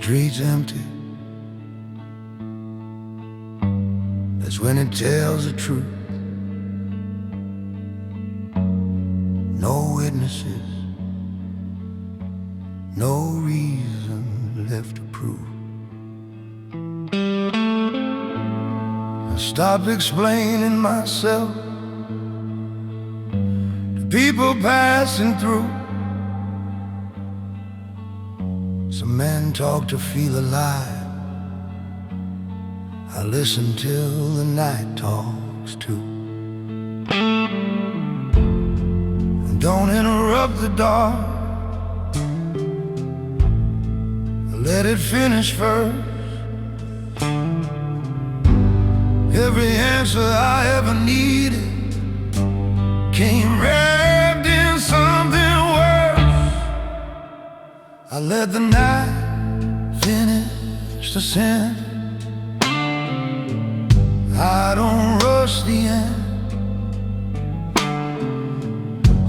street's empty, that's when it tells the truth. No witnesses, no reason left to prove. I stopped explaining myself to people passing through. Some men talk to feel alive, I listen till the night talks too. And don't interrupt the dark, let it finish first. Every answer I ever needed came wrapped in something worse. I let the night finish the sentence. I don't rush the end.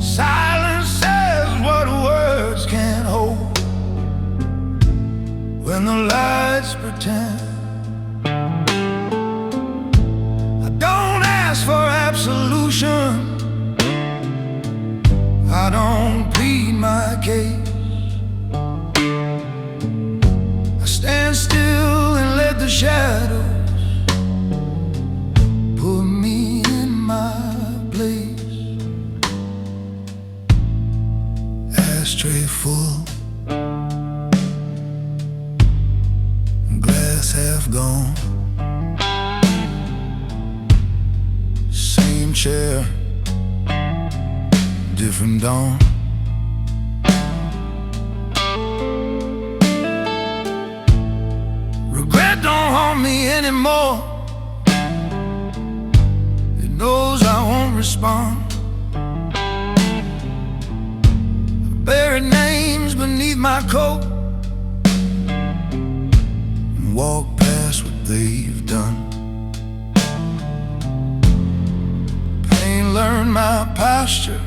Silence says what words can't hold when the lights pretend. I don't ask for absolution, I don't plead my case. I stand still and let the shadows put me in my place. Ashtray full, glass half gone. Same chair, different dawn. Regret don't haunt me anymore. It knows I won't respond. Buried names beneath my coat and walk past what they've done. Pain learned my posture,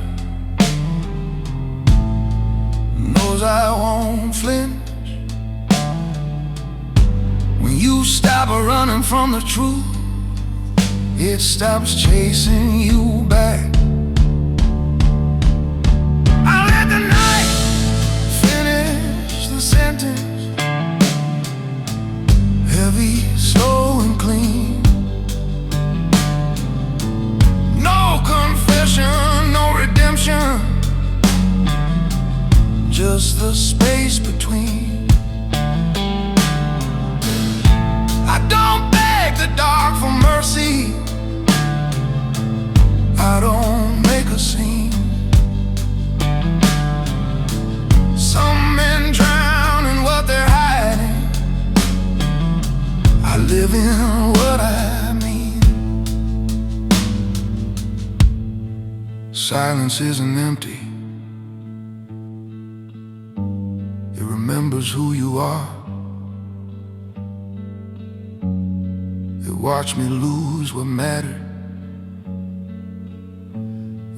knows I won't flinch. When you stop running from the truth, it stops chasing you back. I let the night finish the sentence. Heavy, slow and clean. No confession, no redemption, just the space between. I don't beg the dark for mercy, I don't make a scene. Some men drown in what they're hiding, I live in what I mean. Silence isn't empty, it remembers who you are. It watched me lose what mattered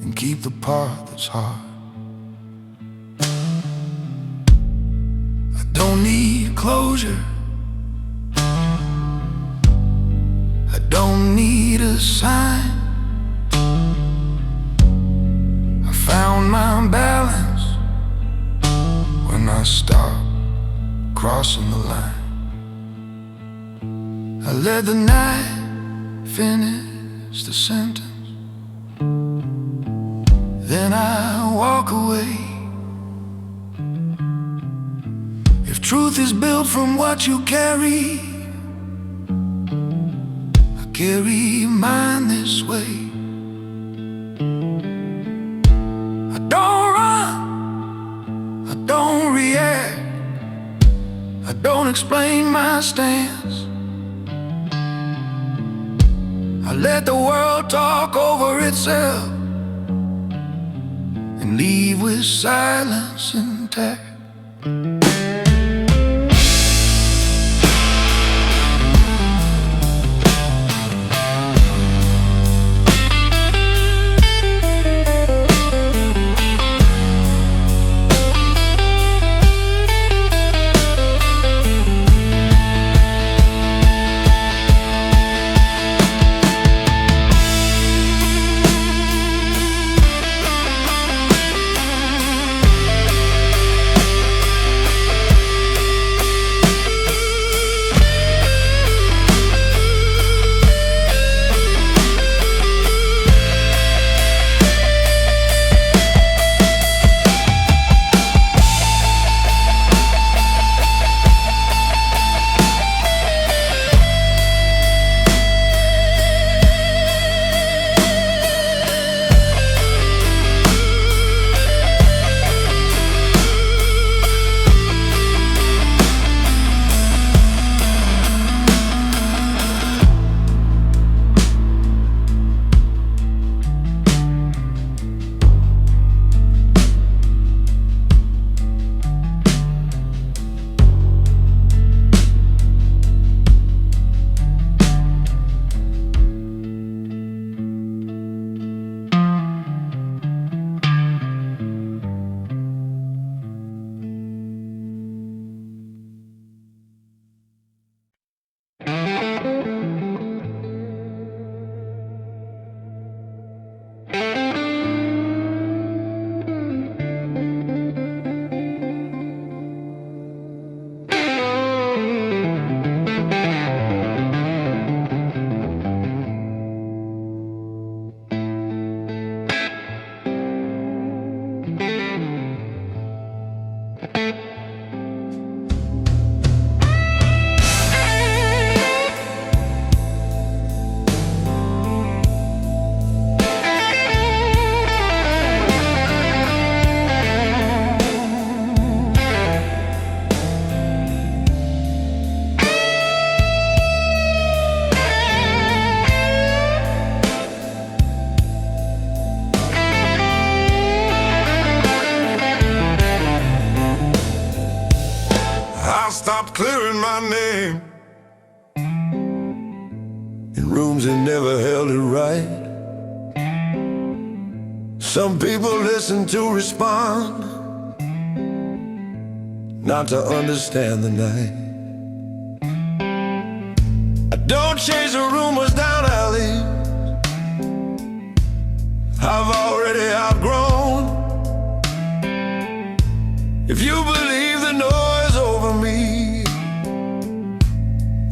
and keep the part that's hard. I don't need closure, I don't need a sign. I found my balance when I stopped crossing the line. I let the night finish the sentence, then I walk away. If truth is built from what you carry, I carry mine this way. I don't run, I don't react, I don't explain my stance. I let the world talk over itself and leave with silence intact. my name in rooms that never held it right. Some people listen to respond, not to understand the night. I don't chase the rumors down alleys I've already outgrown. If you believe the noise over me,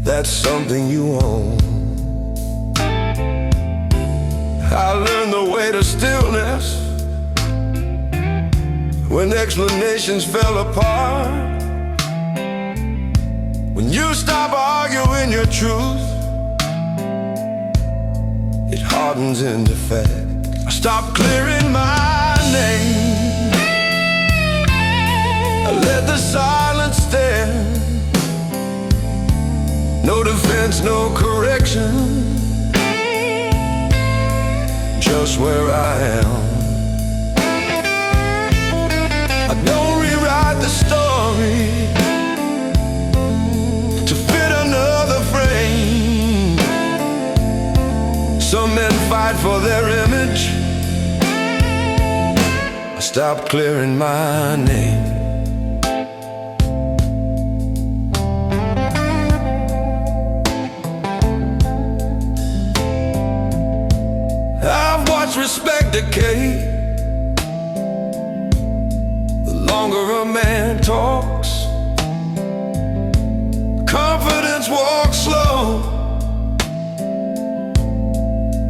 that's something you own. I learned the way to stillness when explanations fell apart. When you stop arguing your truth, it hardens into fact. I stop clearing my name, I let the silence stand. No defense, no correction, just where I am. I don't rewrite the story to fit another frame. Some men fight for their image. I stopped clearing my name. I've watched respect decay. The longer a man talks, confidence walks slow,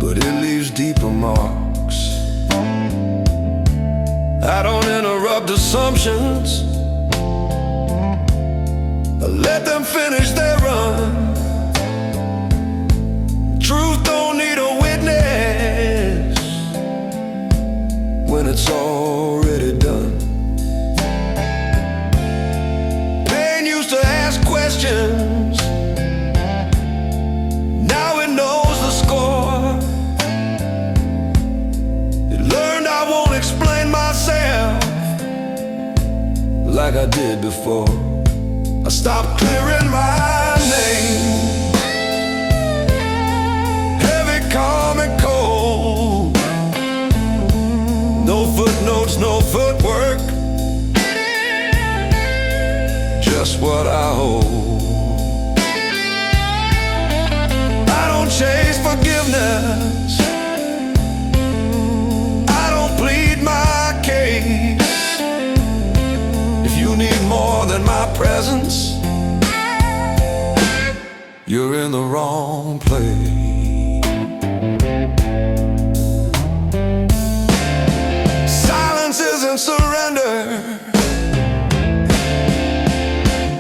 but it leaves deeper marks. I don't interrupt assumptions, I let them finish their run. Truth don't need a witness when it's already done. Pain used to ask questions, now it knows the score. It learned I won't explain myself like I did before. I stopped clearing my name, calm and cold. No footnotes, no footwork, just what I hold. I don't chase forgiveness, I don't plead my case. If you need more than my presence, you're in the wrong place. Silence isn't surrender,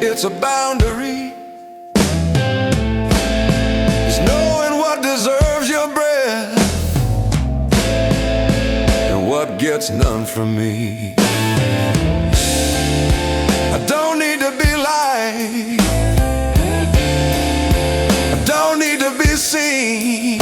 it's a boundary. It's knowing what deserves your breath and what gets none from me. I don't need to be liked, I don't need to be seen.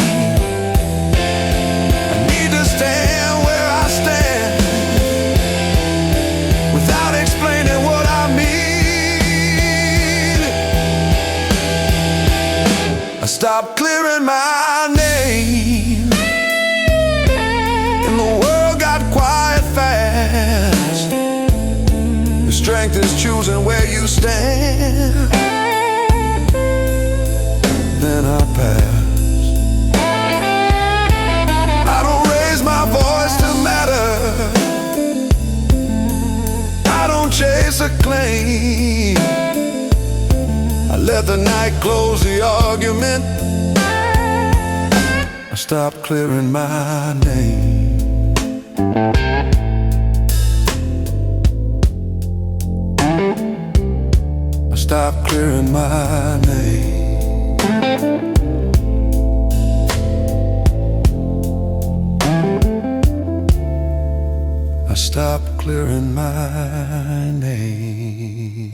Stop clearing my name, and the world got quiet fast. The strength is choosing where you stand. Then I pass. I don't raise my voice to matter, I don't chase acclaim. I let the night close the argument. I stopped clearing my name. I stopped clearing my name. I stopped clearing my name.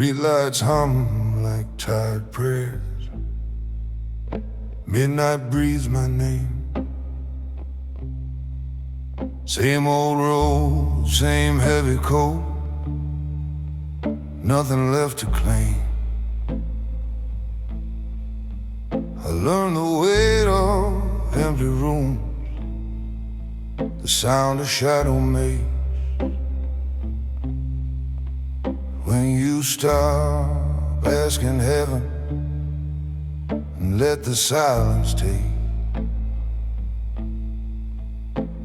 Streetlights hum like tired prayers. Midnight breathes my name. Same old road, same heavy coat. Nothing left to claim. I learned the weight of empty rooms, the sound of shadow makes when you stop asking heaven and let the silence take.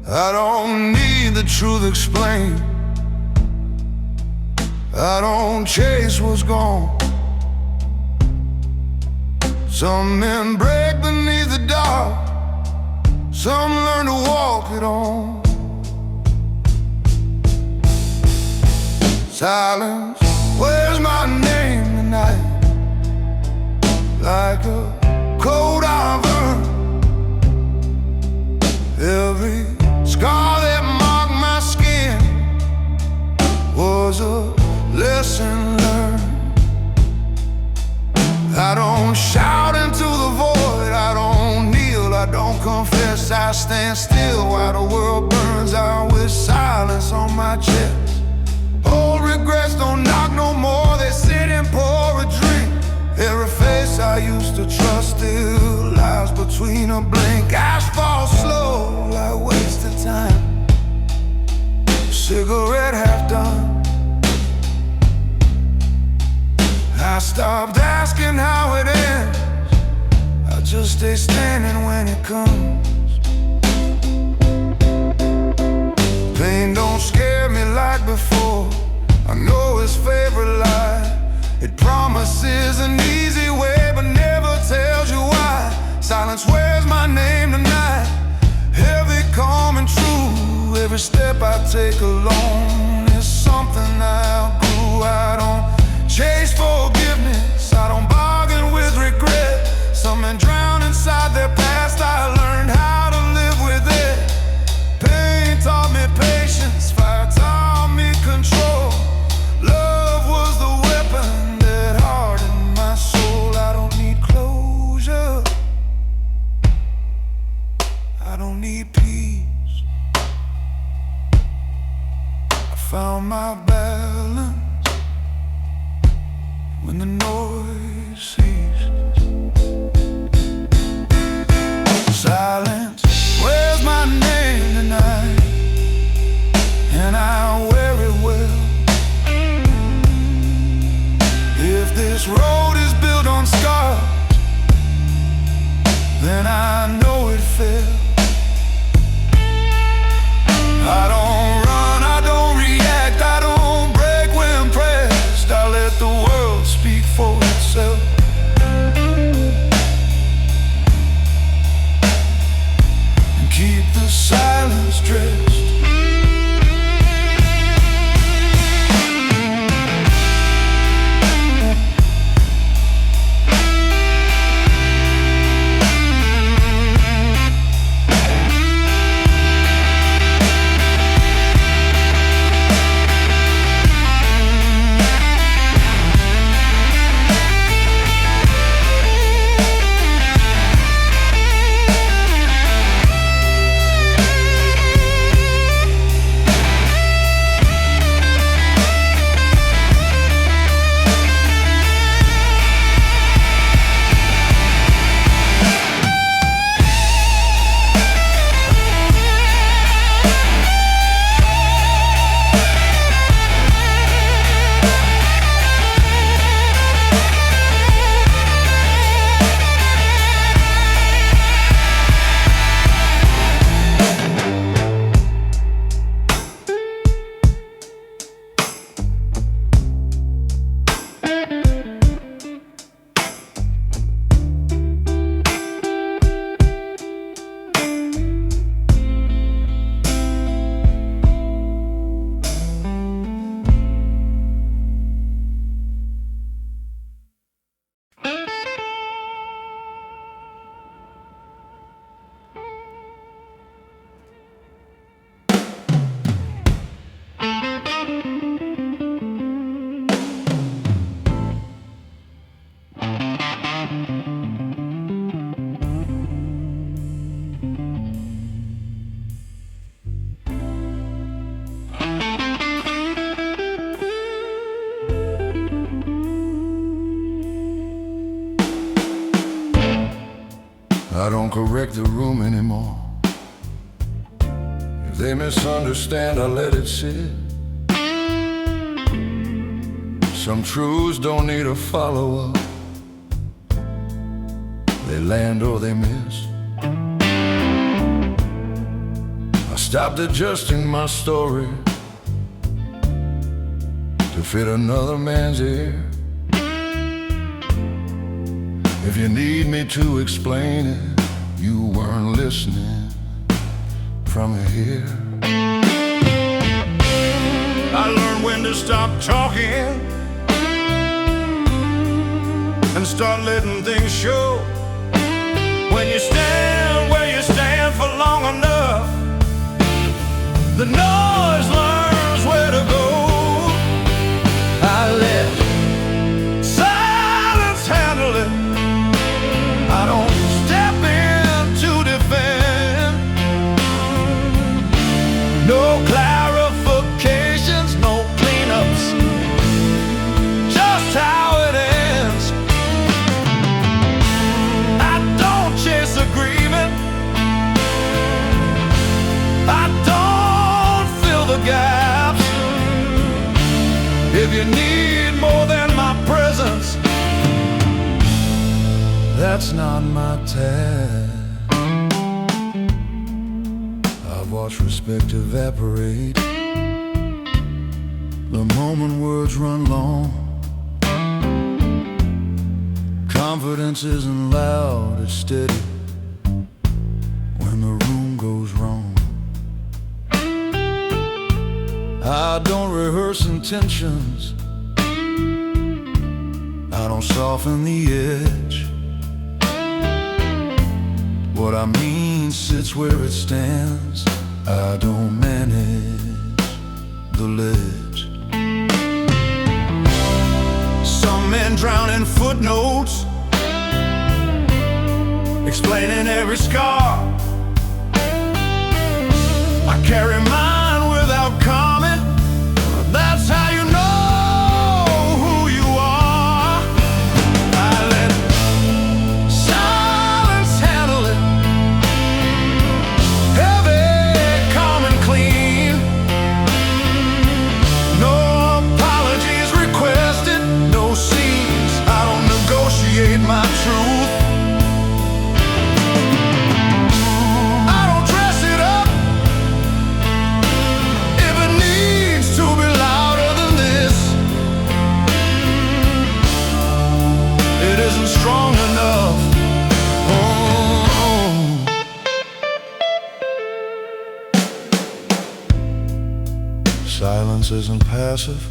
I don't need the truth explained. I don't chase what's gone. Some men break beneath the dark, some learn to walk it on. Silence wears my name tonight, like a coat I've earned. Every scar that marked my skin was a lesson learned. I don't shout into the void, I don't kneel, I don't confess. I stand still while the world burns out with silence on my chest. Old regrets don't knock no more, they sit and pour a drink. Every face I used to trust still lies between a blink. Asphalt slow like wasted time, cigarette half done. I stopped asking how it ends, I just stay standing when it comes. Pain don't scare me like before, I know his favorite lie. It promises an easy way but never tells you why. Silence wears my name tonight, heavy, calm and true. Every step I take alone is something I outgrew. I don't chase forgiveness, I don't bargain with regret. Some men drown inside their past, I learned how to live with it. Pain taught me patience, fire taught me control. Love was the weapon that hardened my soul. I don't need closure, I don't need peace, I don't correct the room anymore. If they misunderstand, I let it sit. Some truths don't need a follow-up. They land or they miss. I stopped adjusting my story to fit another man's ear. If you need me to explain it, you weren't listening from here. I learned when to stop talking and start letting things show. When you stand where you stand for long enough, the noise learns where to go. I let silence handle it. I don't step in to defend. No clarifications, no cleanups, just how it ends. I don't chase agreement. I don't fill the gaps. If you need more than my presence, that's not my task. I've watched respect evaporate the moment words run long. Confidence isn't loud, it's steady when the room goes wrong. I don't rehearse intentions, I don't soften the edge. What I mean sits where it stands. I don't manage the ledge. Some men drown in footnotes, explaining every scar. I carry mine without comment. That's how you know who you are. I let silence handle it, heavy, calm and clean. No apologies requested, no scenes. I don't negotiate my truth. I don't dress it up if it needs to be louder than this. It isn't strong enough. Oh. Silence isn't passive,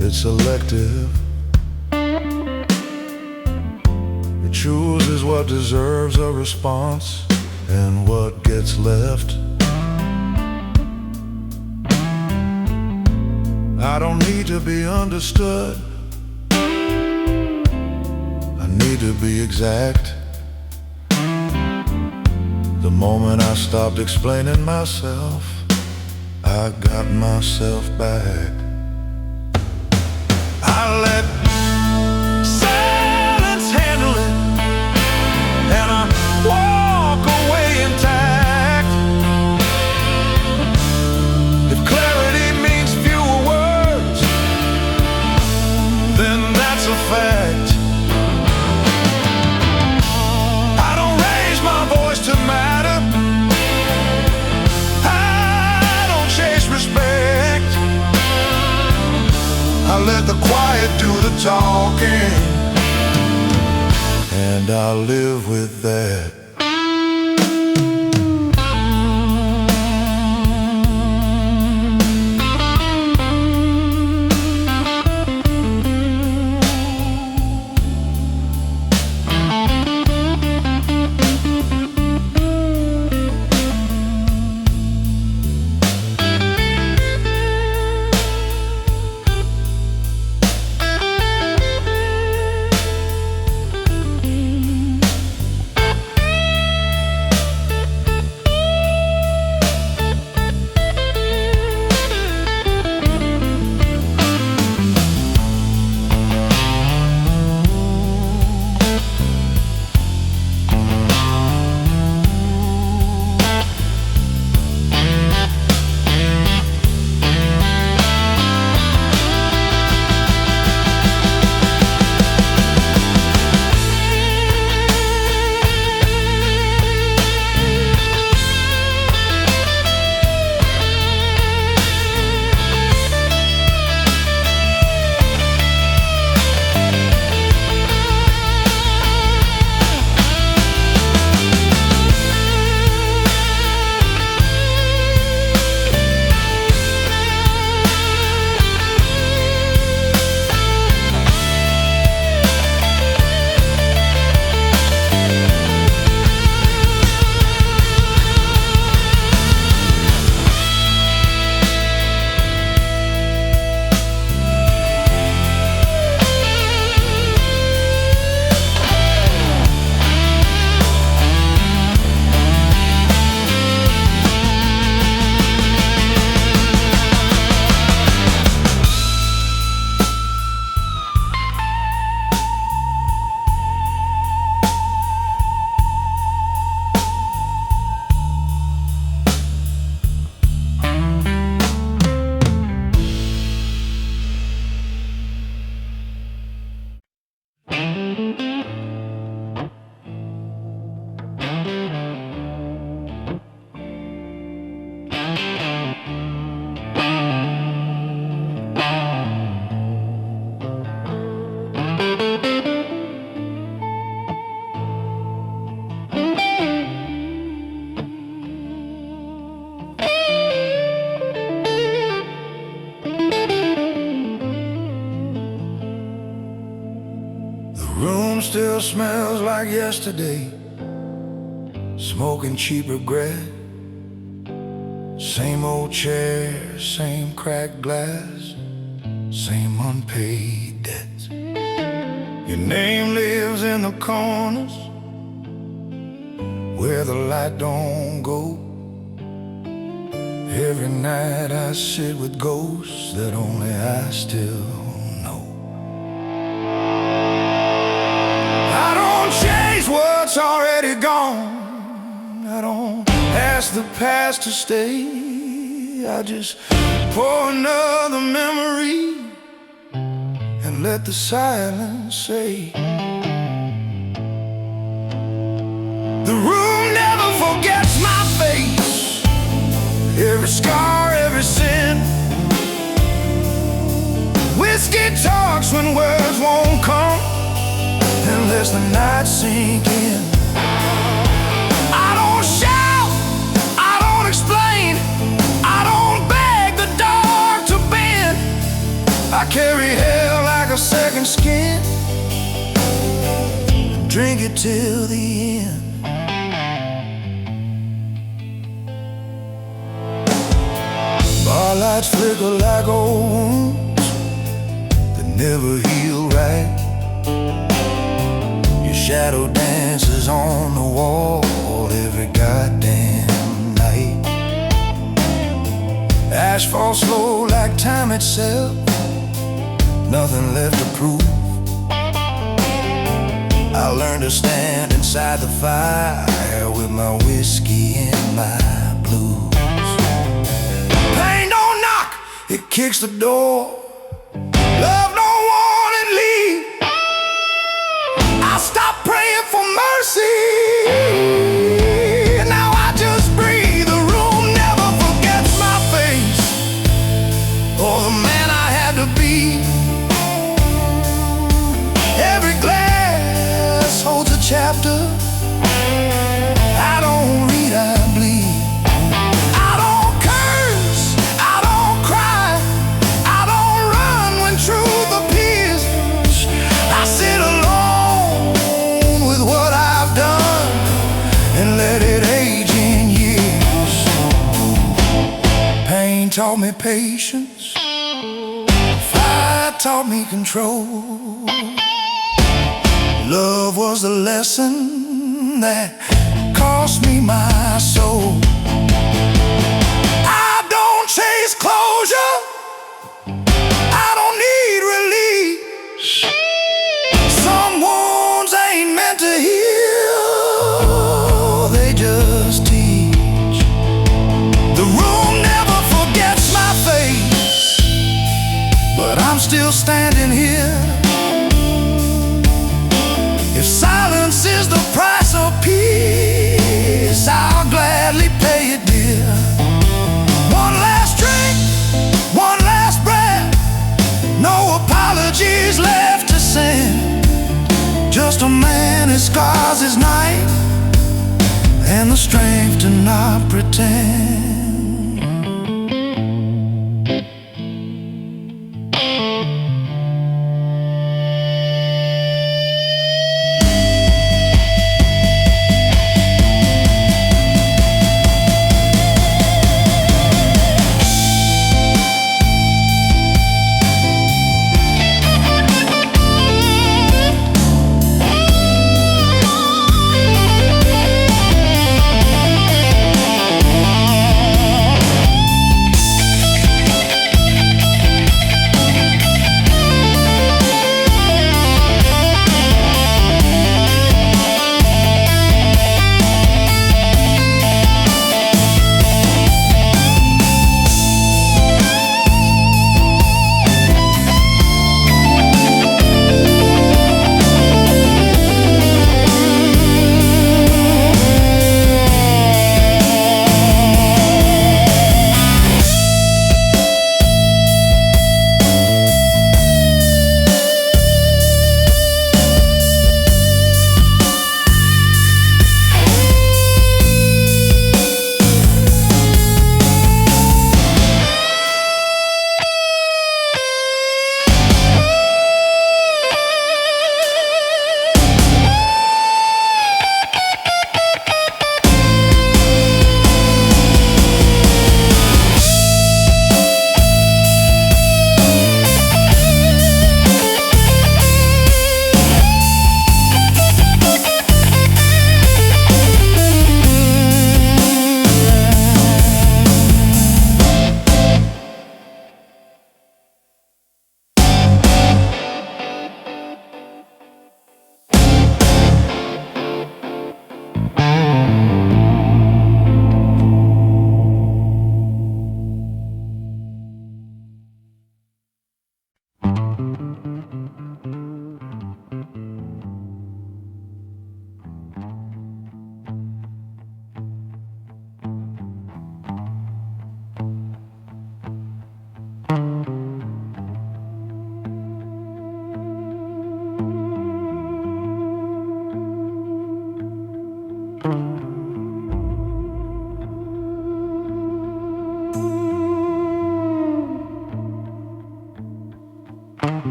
it's selective. It chooses what deserves a response and what gets left. I don't need to be understood, I need to be exact. The moment I stopped explaining myself, I got myself back. I let silence handle it, and I walk away intact. If clarity means fewer words, then that's a fact. I don't raise my voice to matter, I don't chase respect. I let the quiet do the talking, and I live with that. Room still smells like yesterday, smoke and cheap regret. Same old chair, same cracked glass, same unpaid debts. Your name lives in the corners where the light don't go. Every night I sit with ghosts that only I still know. I don't chase what's already gone. I don't ask the past to stay. I just pour another memory and let the silence say. The room never forgets my face, every scar, every sin. Whiskey talks when words won't come unless the nights sink in. I don't shout, I don't explain, I don't beg the dark to bend. I carry hell like a second skin, drink it till the end. Bar lights flicker like old wounds that never heal right. Your shadow dances on the wall every goddamn night. Asphalt slow like time itself, nothing left to prove. I learned to stand inside the fire with my whiskey and my blues. Pain don't knock, it kicks the door. Love don't want it leave. I stopped praying for mercy. Now I just breathe. The room never forgets my face or the man I had to be. Every glass holds a chapter. I don't read, I bleed. I don't curse, I don't cry, I don't run when truth appears. I sit alone with what I've done and let it age in years. Pain taught me patience, fire taught me control. Love was the lesson that cost me my soul. I don't chase closure, I don't need release. Some wounds ain't meant to heal, they just teach. The room never forgets my face, but I'm still standing here. If silence is the price of peace, I'll gladly pay it dear. One last drink, one last breath, no apologies left to send. Just a man who scars his night and the strength to not pretend.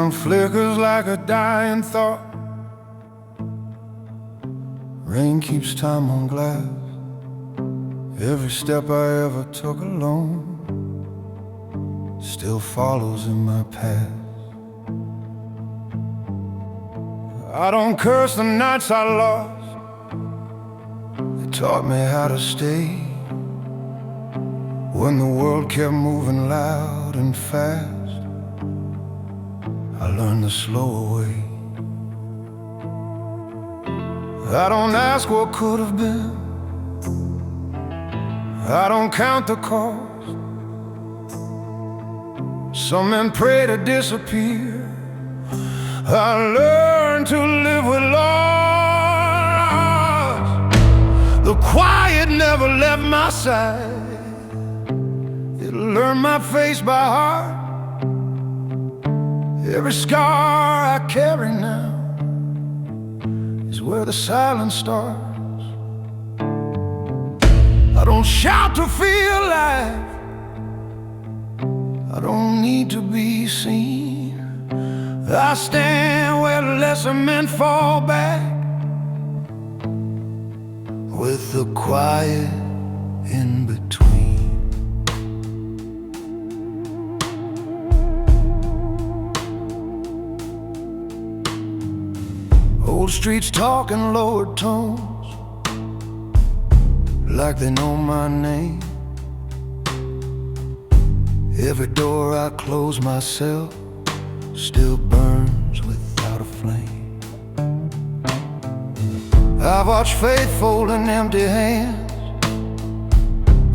sun flickers like a dying thought. Rain keeps time on glass. Every step I ever took alone still follows in my past. I don't curse the nights I lost. They taught me how to stay when the world kept moving loud and fast. I learned the slower way. I don't ask what could have been. I don't count the cost. Some men pray to disappear. I learned to live with loss. The quiet never left my side. It learned my face by heart. Every scar I carry now is where the silence starts. I don't shout to feel alive. I don't need to be seen. I stand where lesser men fall back, with the quiet in between. Old streets talking lowered tones, like they know my name. Every door I close myself still burns without a flame. I've watched faith fold in empty hands,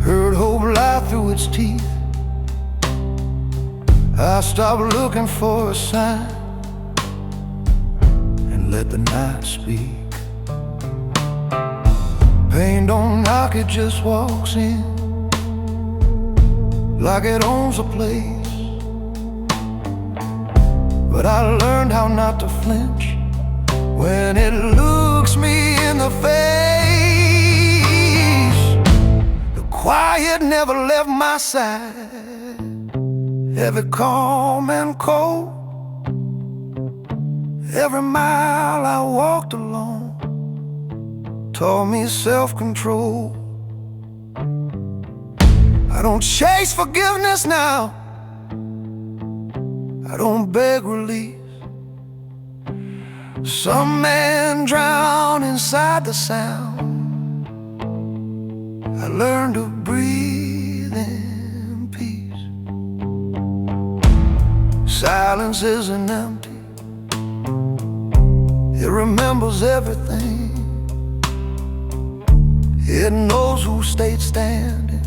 heard hope lie through its teeth. I stopped looking for a sign and let the night speak. Pain don't knock, it just walks in, like it owns a place. But I learned how not to flinch when it looks me in the face. The quiet never left my side. Every calm and cold, every mile I walked alone taught me self-control. I don't chase forgiveness now. I don't beg release. Some men drown inside the sound. I learned to breathe in peace. Silence isn't empty. It remembers everything. It knows who stayed standing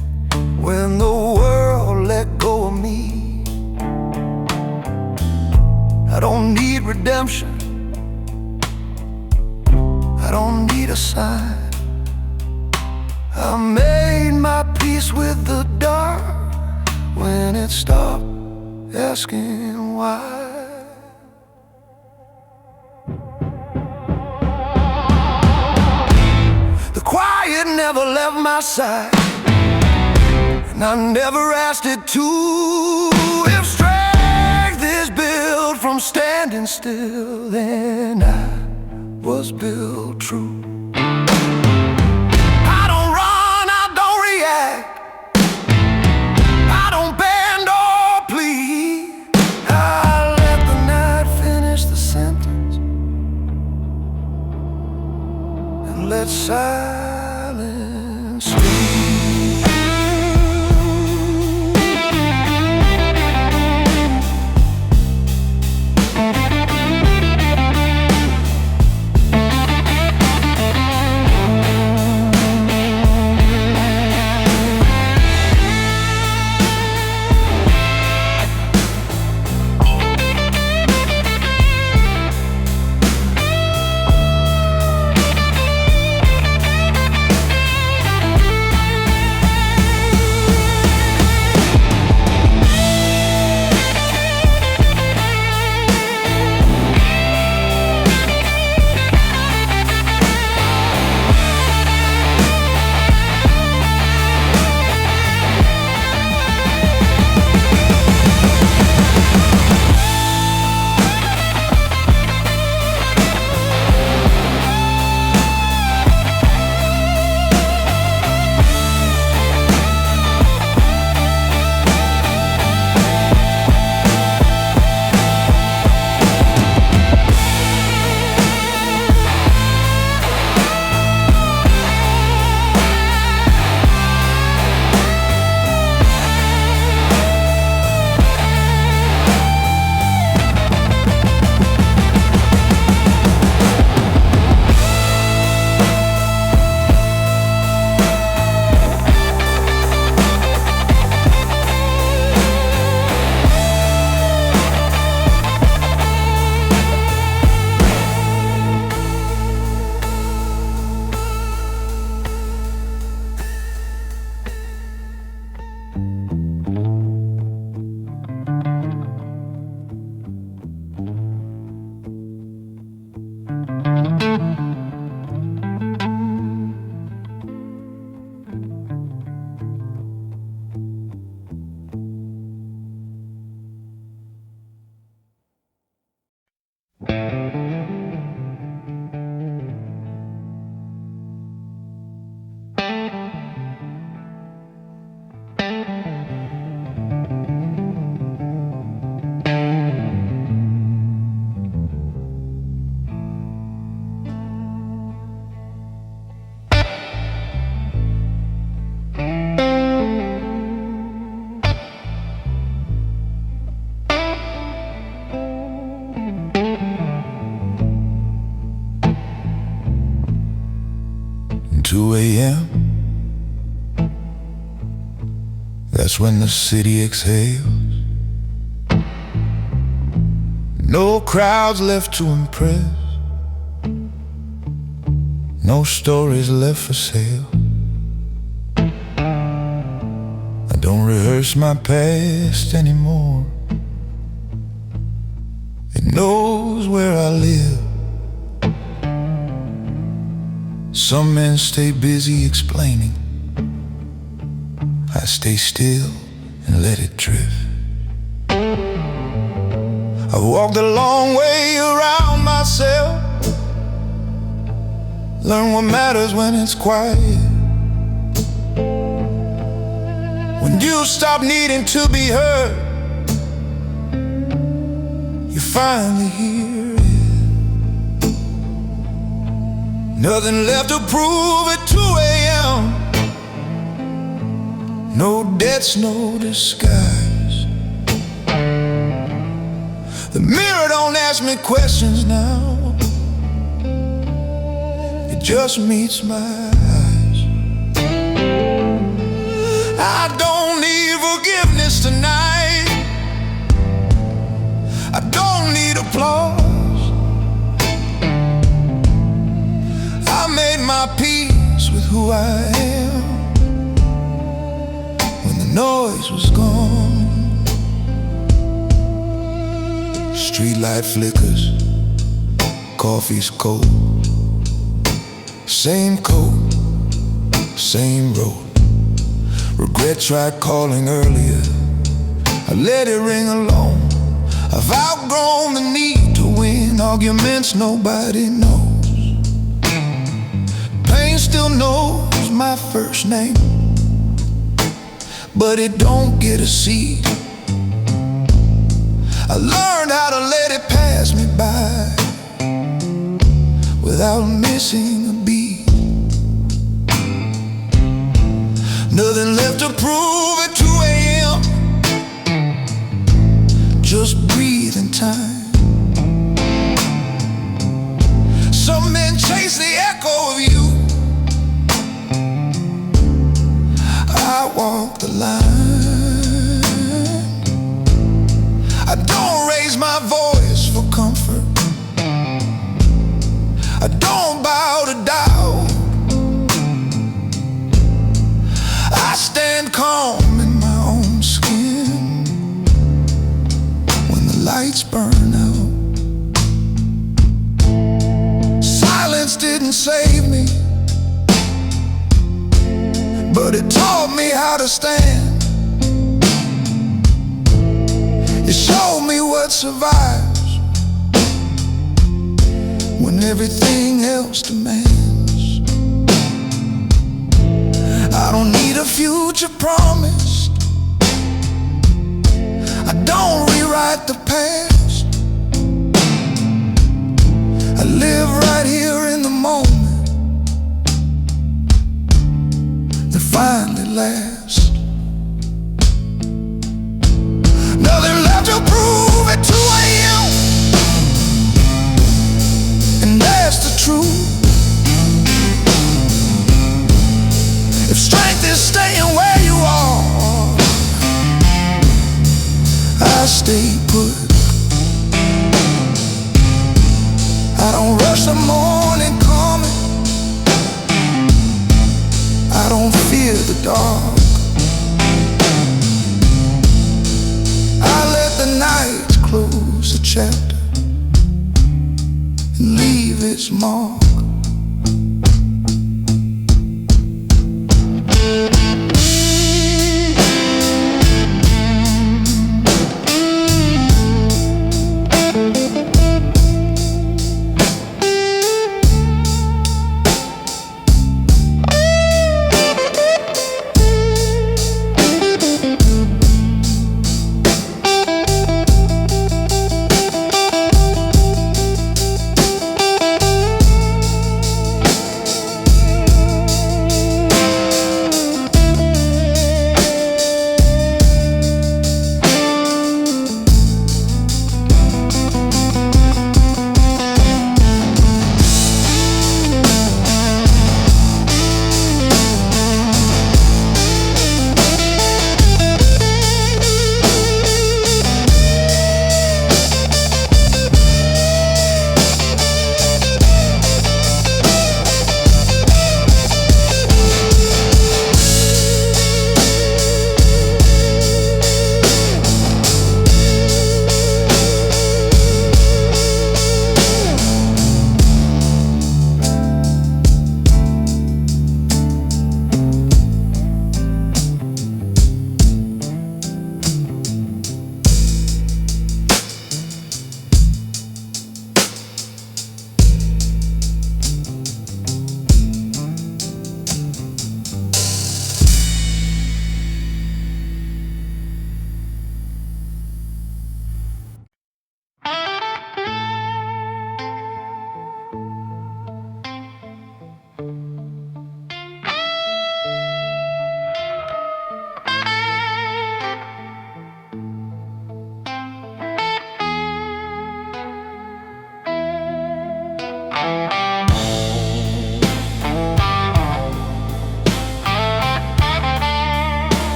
when the world let go of me. I don't need redemption. I don't need a sign. I made my peace with the dark when it stopped asking why. The quiet never left my side, and I never asked it to. If strength is built from standing still, then I was built true. I don't run, I don't react, I don't bend or plead. I let the night finish the sentence and let silence speak. That's when the city exhales. No crowds left to impress, no stories left for sale. I don't rehearse my past anymore. It knows where I live. Some men stay busy explaining. I stay still and let it drift. I've walked a long way around myself, learn what matters when it's quiet. When you stop needing to be heard, you finally hear it. Nothing left to prove at 2 a.m. No debts, no disguise. The mirror don't ask me questions now, it just meets my eyes. I don't need forgiveness tonight, I don't need applause. I made my peace with who I am when the noise was gone. Streetlight flickers, coffee's cold. Same coat, same road. Regret tried calling earlier, I let it ring alone. I've outgrown the need to win arguments nobody knows. Pain still knows my first name, but it don't get a seat. I learned how to let it pass me by without missing a beat. Nothing left to prove at 2 a.m. Just breathe in time. Some men chase the echo of you, I walk the line. I don't raise my voice for comfort, I don't bow to doubt. I stand calm in my own skin when the lights burn out. Silence didn't save me, but it taught me how to stand. It showed me what survives when everything else demands. I don't need a future promised, I don't rewrite the past. I live right here in the moment that finally lasts. Nothing left to prove at 2 a.m. and that's the truth. If strength is staying where you are, I stay put. I don't rush the morning coming, I don't fear the dark. I let the night close the chapter and leave its mark.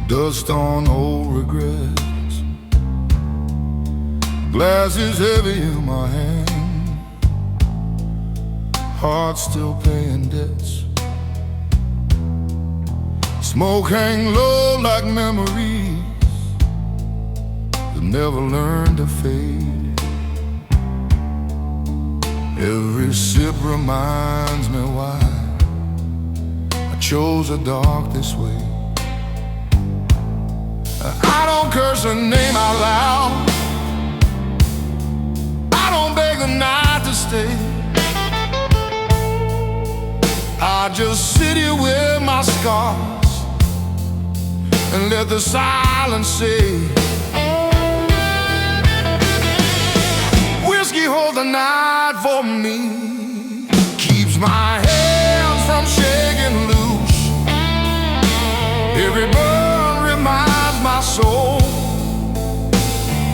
dust on old regrets. Glass is heavy in my hand, heart still paying debts. Smoke hang low like memories that never learn to fade. Every sip reminds me why I chose the dark this way. I don't curse her name out loud, I don't beg the night to stay. I just sit here with my scars and let the silence say, whiskey hold the night for me, keeps my hands from shaking loose. Every burn reminds my soul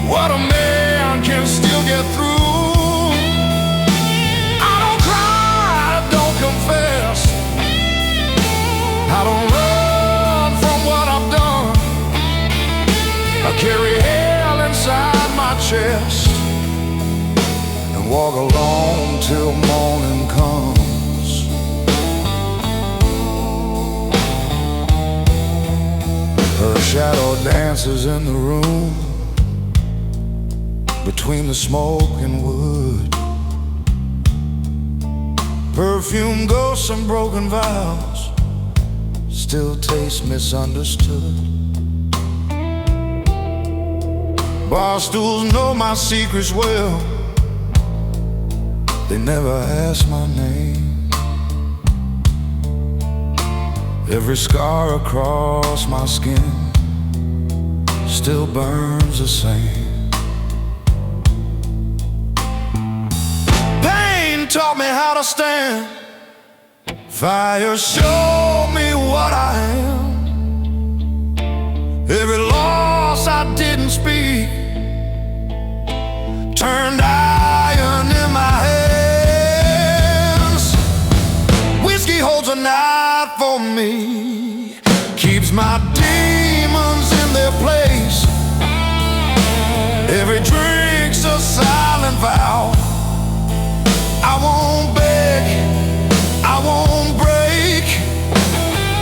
what a man can still get through. I don't cry, I don't confess, I don't run from what I've done. I carry hell inside my chest and walk alone till morning comes. Her shadow dances in the room between the smoke and wood. Perfume, ghosts and broken vows still taste misunderstood. Bar stools know my secrets well, they never ask my name. Every scar across my skin still burns the same. Pain taught me how to stand, fire showed me what I am. Every loss I didn't speak turned iron in my hands. Whiskey holds a night for me, keeps my demons in their place. Every drink's a silent vow. I won't beg, I won't break,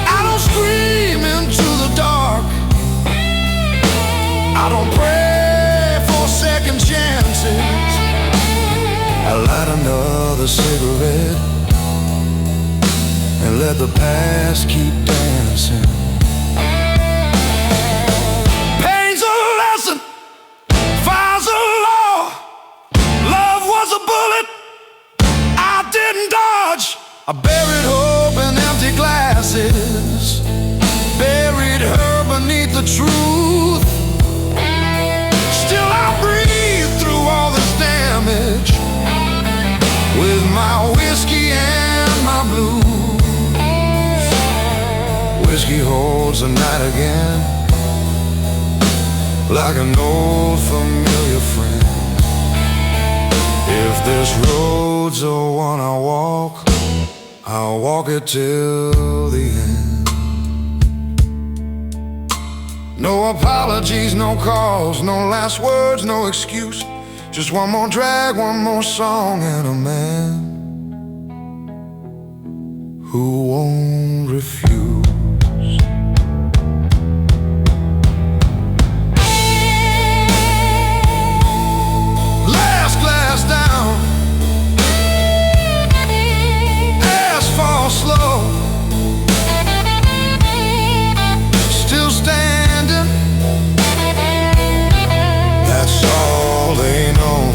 I don't scream into the dark, I don't pray for second chances. I light another cigarette and let the past keep dancing. Pain's a lesson, fire's a law, love was a bullet I didn't dodge. I buried hope in empty glasses, buried her beneath the truth. Still I breathe through all this damage with my whiskey and my blues. Whiskey holds the night again like an old familiar friend. If this road's the one I walk, I'll walk it till the end. No apologies, no calls, no last words, no excuse. Just one more drag, one more song, and a man who won't refuse. Last glass down, asphalt slow, still standing, that's all they know.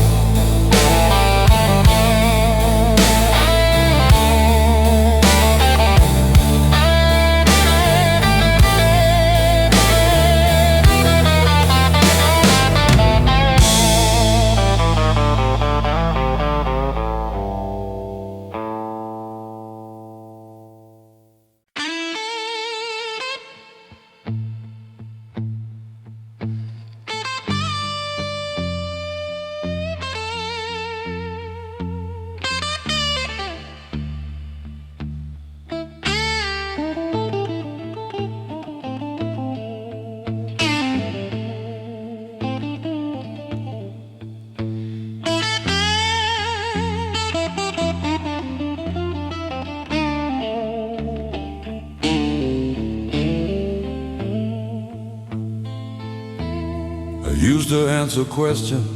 used to answer questions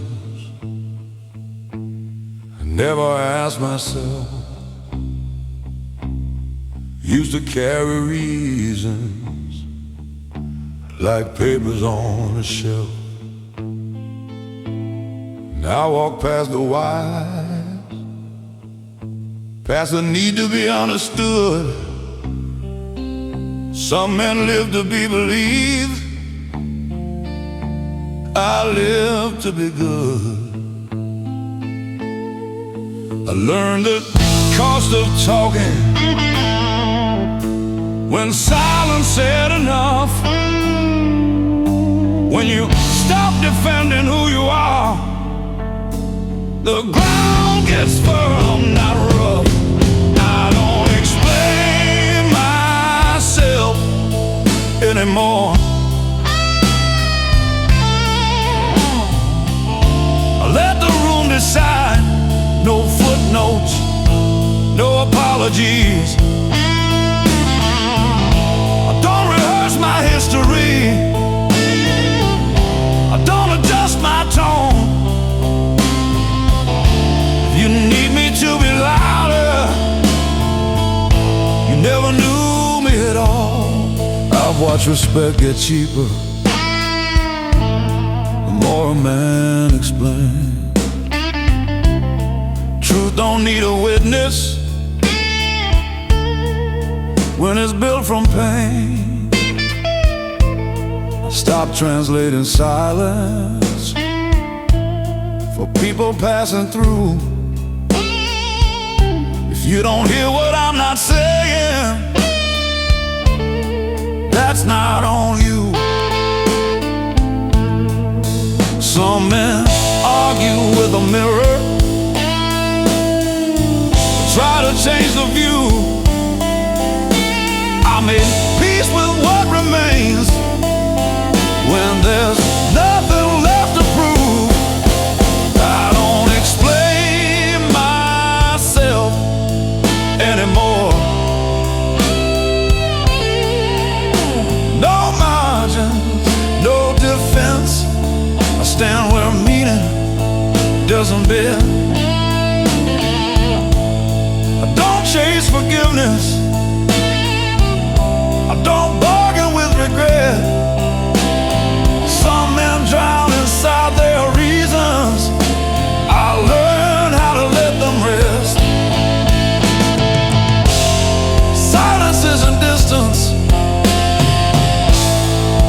I never asked myself. Used to carry reasons like papers on a shelf. Now I walk past the whys, past the need to be understood. Some men live to be believed, I live to be good. I learned the cost of talking when silence said enough. When you stop defending who you are, the ground gets firm, not rough. I don't explain myself anymore. I let the room decide. No footnotes, no apologies. I don't rehearse my history, I don't adjust my tone. If you need me to be louder, you never knew me at all. I've watched respect get cheaper the more a man explains. Truth don't need a witness when it's built from pain. Stop translating silence for people passing through. If you don't hear what I'm not saying, that's not on you. Some men argue with a mirror, try to change the view. I made peace with what remains when there's nothing left to prove. I don't explain myself anymore. No margins, no defense. I stand where meaning doesn't bend. Chase forgiveness, I don't bargain with regret. Some men drown inside their reasons, I learn how to let them rest. Silence isn't distance,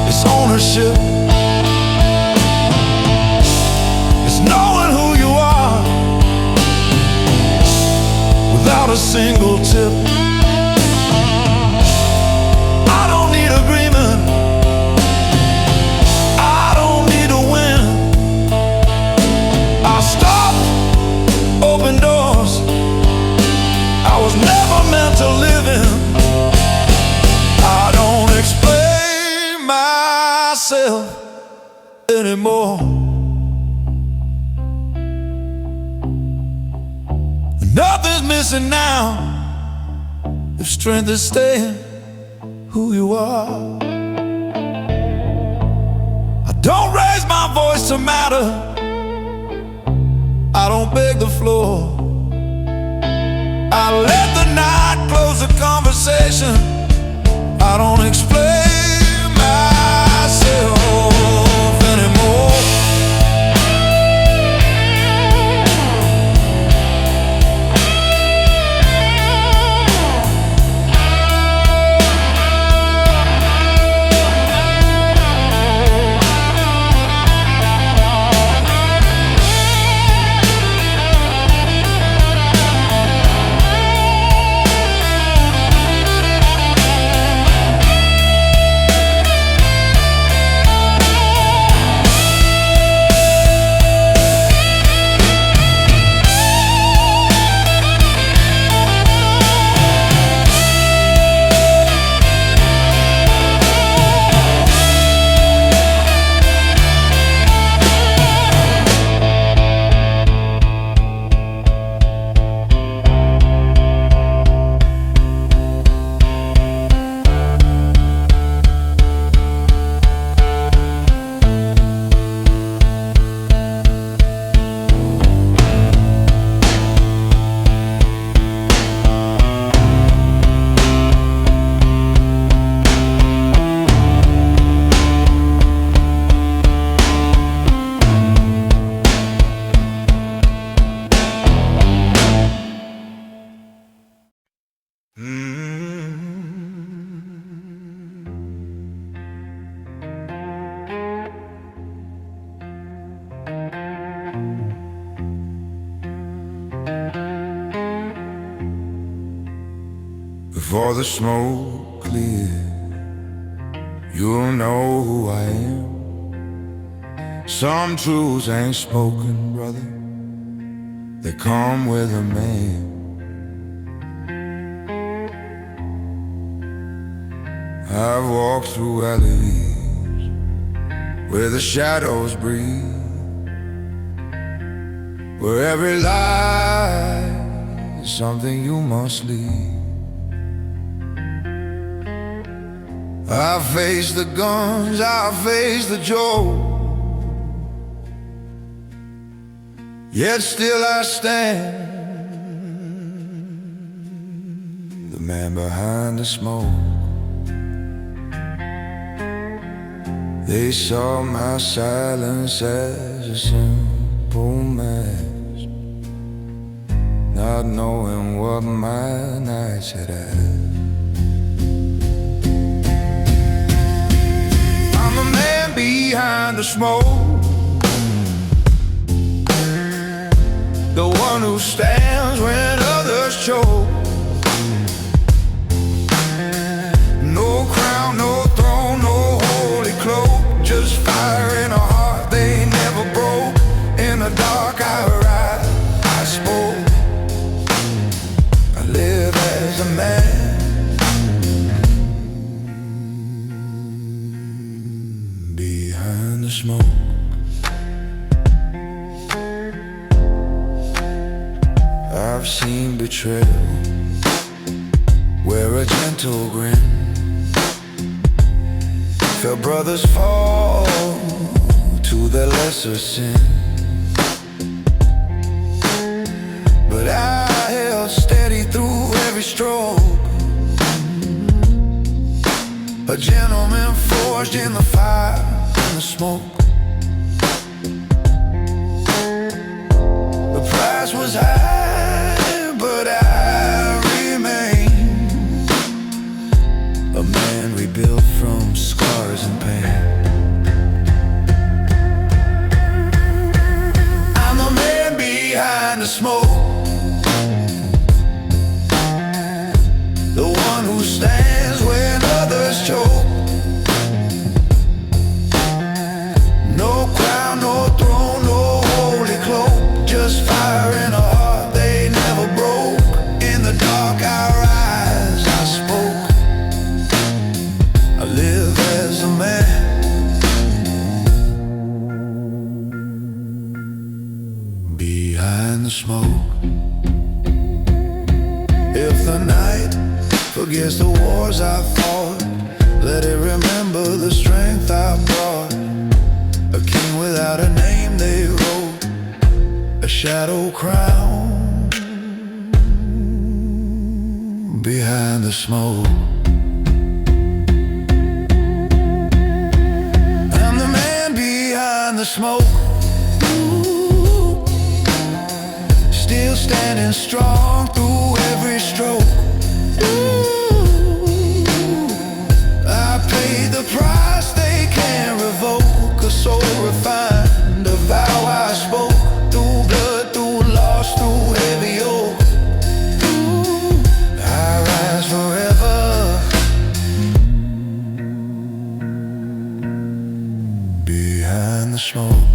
it's ownership. It's knowing who you are without a single tip. I don't need agreement, I don't need to win. I stop, open doors I was never meant to live in. I don't explain myself anymore. Nothing's missing now if strength is staying who you are. I don't raise my voice to matter, I don't beg the floor. I let the night close the conversation. I don't explain myself anymore. Before the smoke clears, you'll know who I am. Some truths ain't spoken, brother, they come with a man. I've walked through alleys where the shadows breathe, where every lie is something you must leave. I face the guns, I face the joke, yet still I stand, the man behind the smoke. They saw my silence as a simple mask, not knowing what my nights had asked. I'm the man behind the smoke, the one who stands when others choke. No crown, no throne, no holy cloak, just fire in a heart they never broke. In the dark I rise, I spoke, I live as a man behind the smoke. I've seen betrayal, wear a gentle grin, felt brothers fall to their lesser sin, but I held steady through every stroke, a gentleman forged in the fire and the smoke. The price was high, but I remain a man rebuilt from scars and pain. I'm the man behind the smoke, the one who stands when others choke. No crown, no throne, no holy cloak, just fire in a heart they never broke. In the dark I rise, I spoke, I live as a man behind the smoke. If the night forgets the wars I fought, let it remember the strength I brought. A king without a name they wrote, a shadow crown behind the smoke. I'm the man behind the smoke, still standing strong through every stroke. I paid the price they can't revoke, a soul refined, a vow I spoke, through blood, through loss, through heavy oak. I rise forever behind the smoke.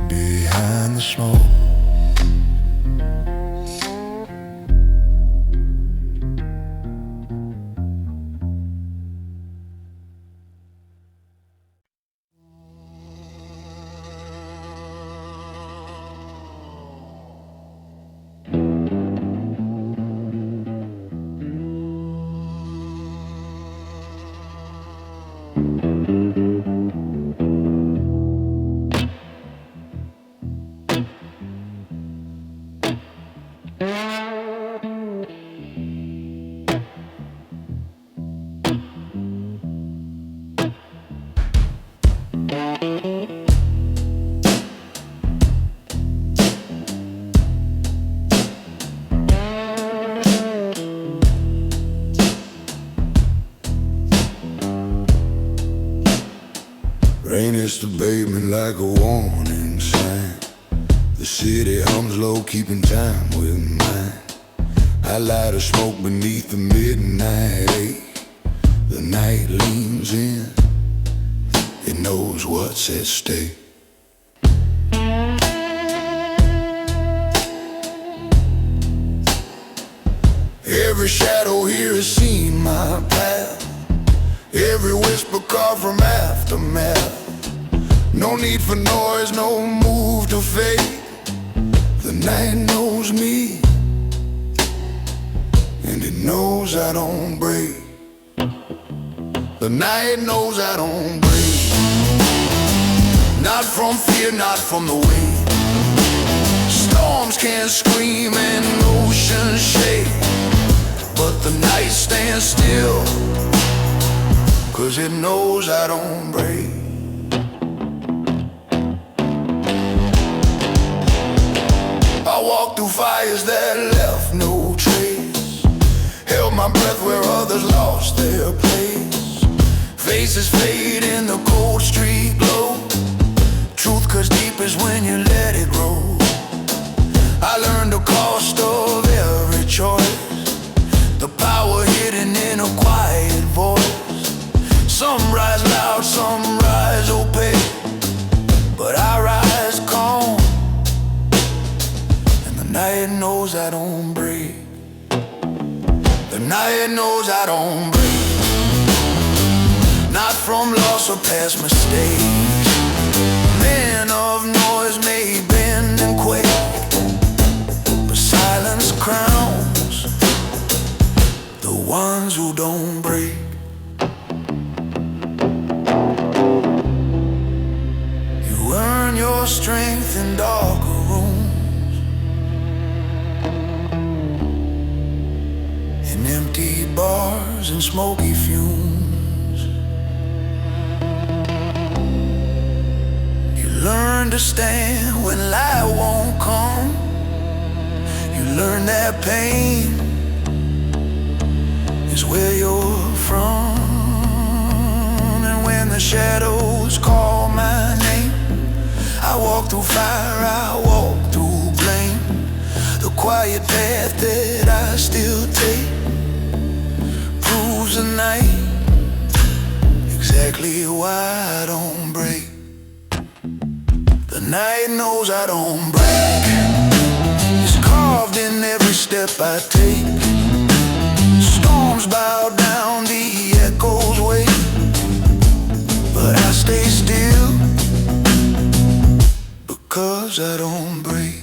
Behind the smoke. Rain used to bathe me like a warning sign. The city hums low, keeping time with mine. I light a smoke beneath the midnight ache. The night leans in, it knows what's at stake. Every shadow here has seen my path. Every whisper carved from aftermath. No need for noise, no move to fake. The night knows me, and it knows I don't break. The night knows I don't break. Not from fear, not from the wind. Storms can scream and oceans shake, but the night stands still, 'cause it knows I don't break. I walked through fires that left no trace, held my breath where others lost their place. Faces fade in the cold street glow. Truth cuts deepest when you let it roll. I learned the cost of every choice, the power hidden in a quiet voice. Some rise loud, some rise opaque, but I rise calm, and the night knows I don't break. The night knows I don't break. Not from loss or past mistakes. Men of noise may bend and quake, but silence crowns the ones who don't break. You earn your strength in darker rooms, in empty bars and smoky fumes. You learn to stand when light won't come. You learn that pain is where you're from. And when the shadows call my name, I walk through fire, I walk through blame. The quiet path that I still take proves the night exactly why I don't break. The night knows I don't break. It's carved in every step I take. Storms bow down, the echoes wait, but I stay still, because I don't break.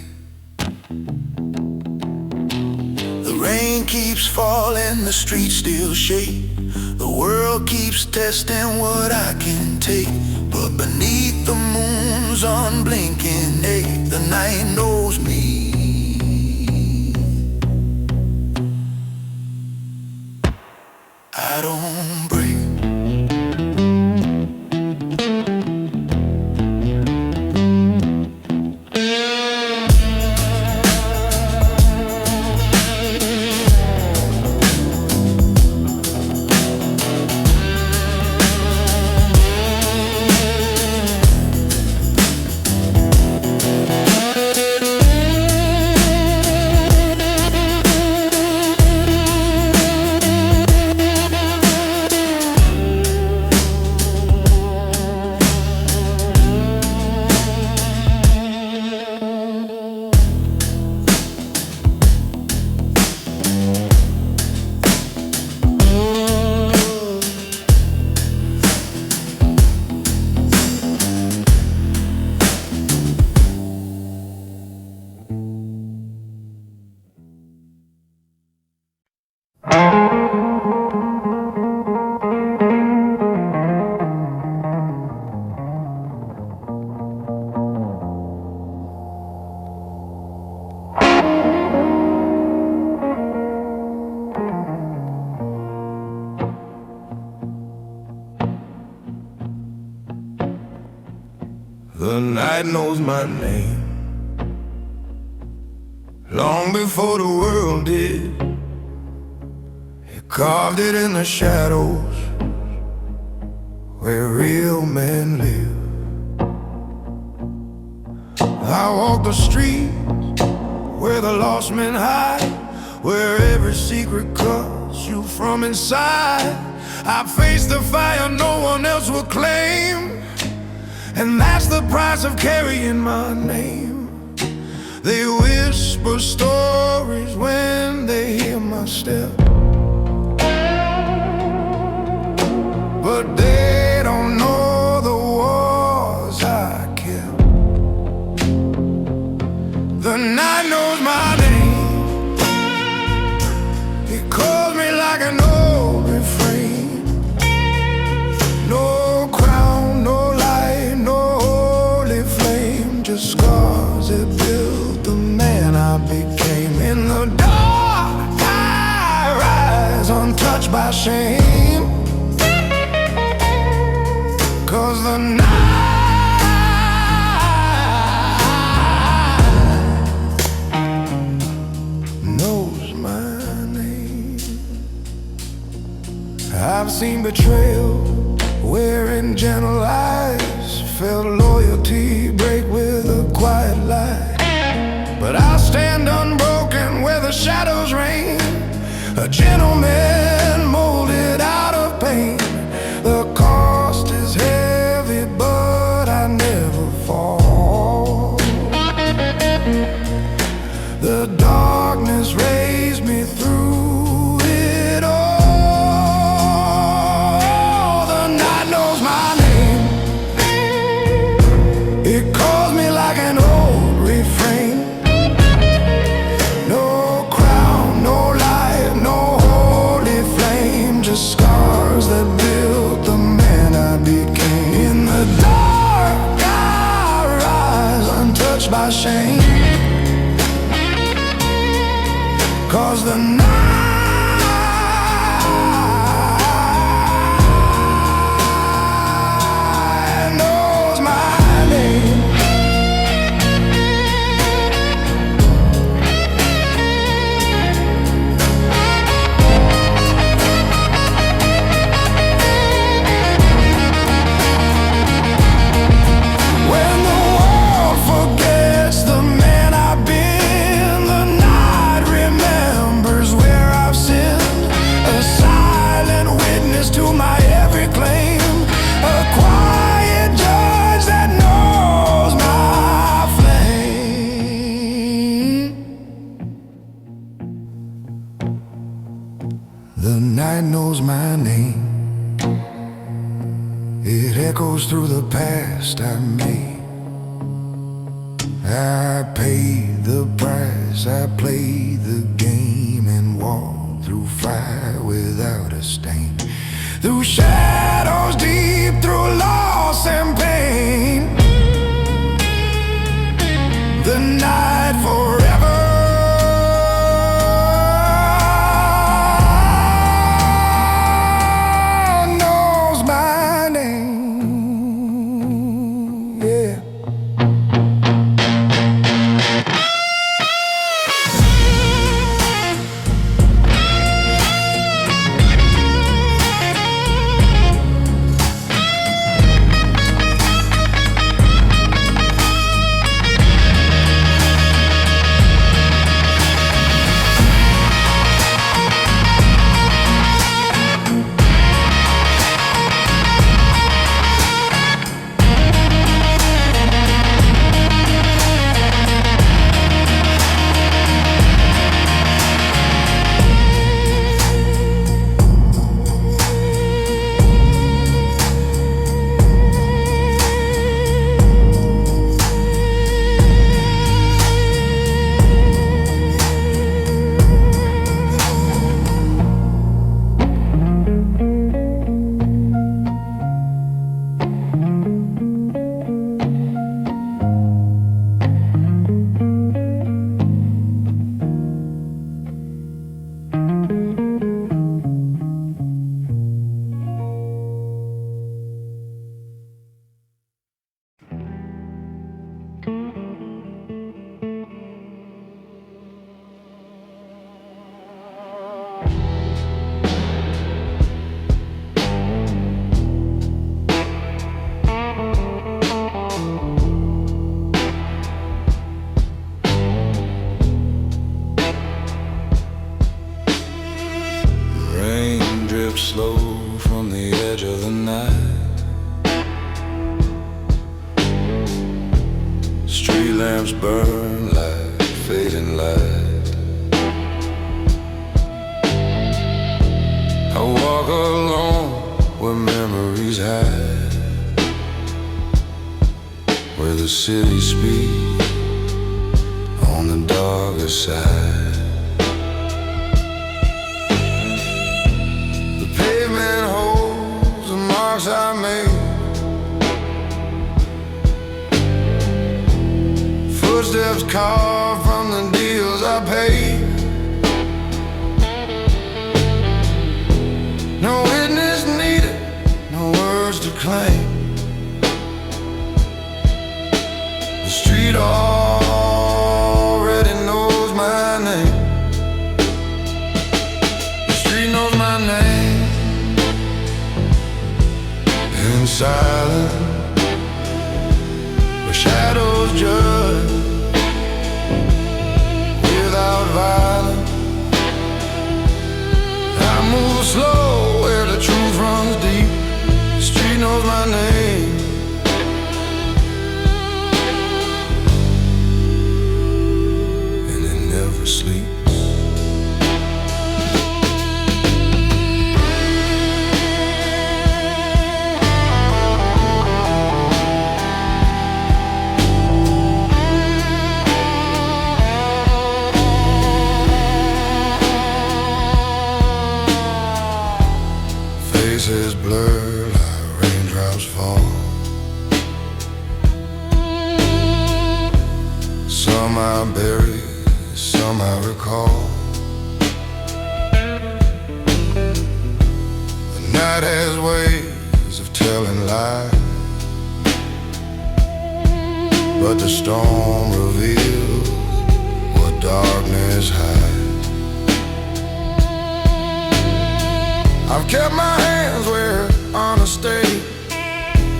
The rain keeps falling, the streets still shake. The world keeps testing what I can take, but beneath the moon's unblinking ache, the night knows me. I don't break. The night knows my name long before the world did. It carved it in the shadows where real men live. I walk the street where the lost men hide, where every secret calls you from inside. I face the fire no one else will claim, and that's the price of carrying my name. They whisper stories when they hear my step, but they don't know the wars I kept. The night knows my name. It calls me like an old refrain. No crown, no light, no holy flame, just scars that built the man I became. In the dark I rise, untouched by shame, 'cause the night knows my name. I've seen betrayal wearing gentle eyes, felt loyalty break with a quiet lie. But I'll stand unbroken where the shadows reign, a gentleman molded out of pain. The cost is heavy, but I never fall. The darkness raised me through it all. The night knows my name. It calls me like an old refrain. No crown, no light, no holy flame, just scars that built the man I became. In the dark I rise, untouched by shame, 'cause the night knows my name. When the world forgets the man I've been, the night remembers where I've sinned. A silent witness to my every claim, a quiet judge that knows my flame. The night knows my name. It echoes through the past I made. I paid the price, I played the game and walked through fire without a stain. Through shadows deep, through loss and pain. The night forever knows my name. Yeah. slow from the edge of the night. Street lamps burn like fading light. I walk alone where memories hide, where the city speaks on the darker side. The pavement holds the marks I made, footsteps carved from the deals I paid. No witness needed, no words to claim. The street already knows my name. The street knows my name. In silence, where shadows judge without violence, I move slow where the truth runs deep. The street knows my name. And it never sleeps. Faces blur like raindrops fall. Some I bury, some I recall. The night has ways of telling lies, but the storm reveals what darkness hides. I've kept my hands where honor stayed,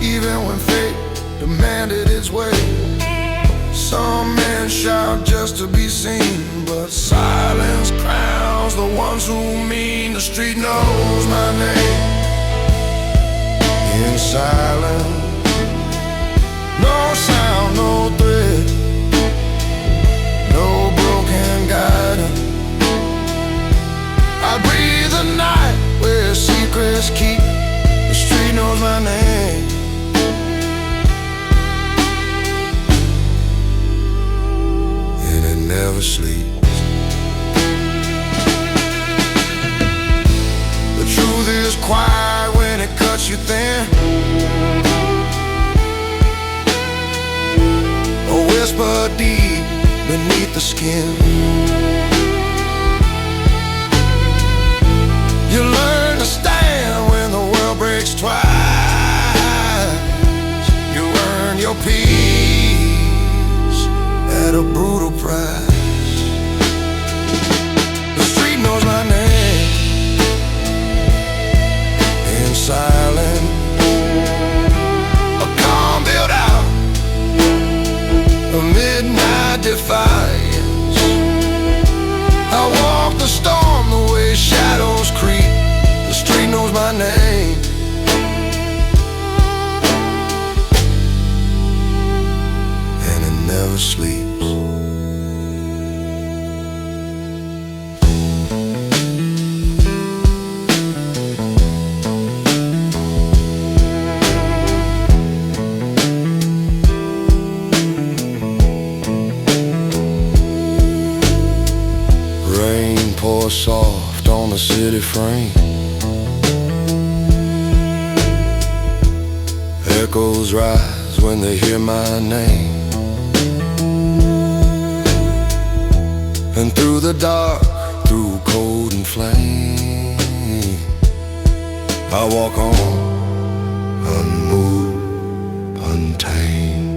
even when fate demanded its way. Some men shout just to be seen, but silence crowns the ones who mean. The street knows my name. In silence, no sound, no thread, no broken guidance. I breathe the night where secrets keep. The street knows my name. And it never sleeps. The truth is quiet when it cuts you thin. A whisper deep beneath the skin. You learn to stand when the world breaks twice. You earn your peace at a brutal price. The street knows my name. In silence, a calm built out, a midnight defiance. I walk the storm the way shadows creep. The street knows my name. And it never sleeps. Rain pours soft on the city frame. Echoes rise when they hear my name. And through the dark, through cold and flame, I walk on, unmoved, untamed.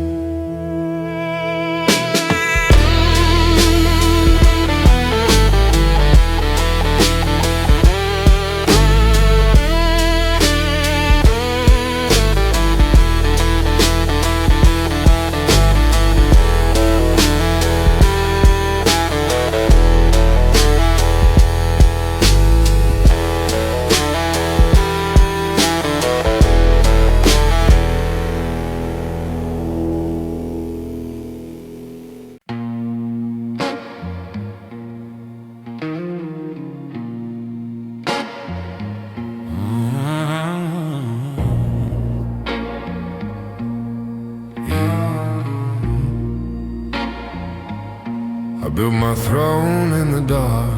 built my throne in the dark,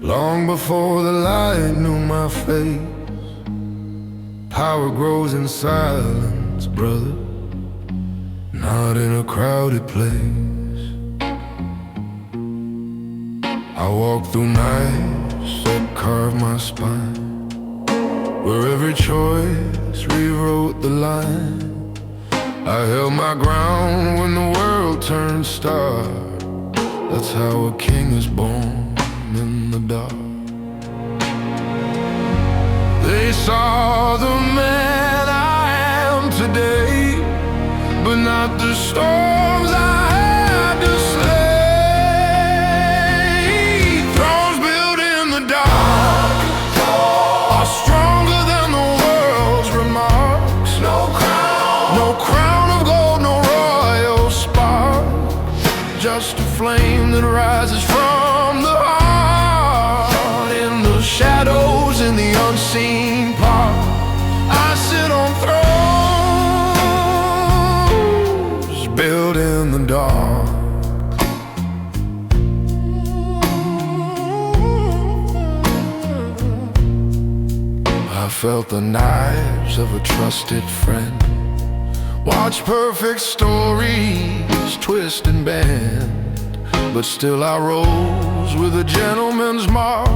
long before the light knew my face. Power grows in silence, brother, not in a crowded place. I walk through nights that carve my spine, where every choice rewrote the line. I held my ground when the world turned stark. That's how a king is born in the dark. They saw the man I am today, but not the storms I had to slay. Thrones built in the dark are stronger than the world's remarks. No crown of gold, no royal spark, just a flame that rises from the heart. In the shadows, in the unseen part, I sit on thrones built in the dark. I felt the knives of a trusted friend, watch perfect stories twist and bend, but still I rose with a gentleman's mark.